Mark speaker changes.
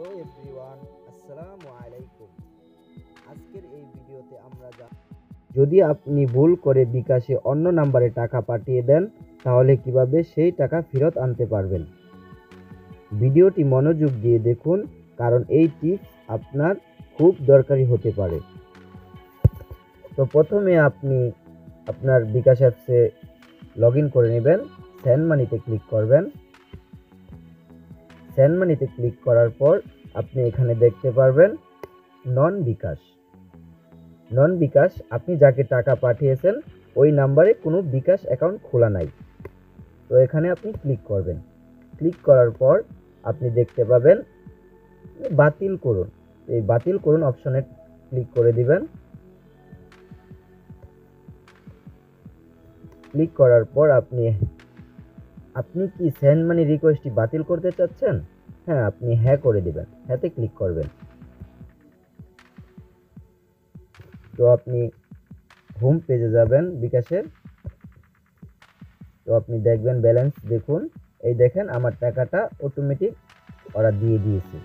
Speaker 1: Hello everyone, আসসালামু আলাইকুম। আজকের এই ভিডিওতে আমরা যদি আপনি ভুল করে বিকাশে অন্য নম্বরে টাকা পাঠিয়ে দেন তাহলে কিভাবে সেই টাকা ফেরত আনতে পারবেন। ভিডিওটি মনোযোগ দিয়ে দেখুন, কারণ এই টিপস আপনার খুব দরকারি হতে পারে। তো প্রথমে আপনি আপনার বিকাশ অ্যাপসে লগ ইন করে নেবেন। সেন্ড মানিতে ক্লিক করবেন। সেন্ড মানিতে ক্লিক করার পর আপনি এখানে দেখতে পারবেন নন বিকাশ। আপনি যাকে টাকা পাঠিয়েছেন ওই নাম্বারে কোনো বিকাশ অ্যাকাউন্ট খোলা নাই। তো এখানে আপনি ক্লিক করবেন। ক্লিক করার পর আপনি দেখতে পাবেন বাতিল করুন। এই বাতিল করুন অপশনে ক্লিক করে দিবেন। ক্লিক করার পর আপনি কি সেন্ড মানি রিকোয়েস্টটি বাতিল করতে চাচ্ছেন? হ্যাঁ, আপনি হ্যাঁ করে দিবেন। হ্যাঁতে ক্লিক করবেন। তো আপনি হোম পেজে যাবেন বিকাশের। তো আপনি দেখবেন ব্যালেন্স দেখুন, এই দেখেন আমার টাকাটা অটোমেটিক ওরা দিয়ে দিয়েছে।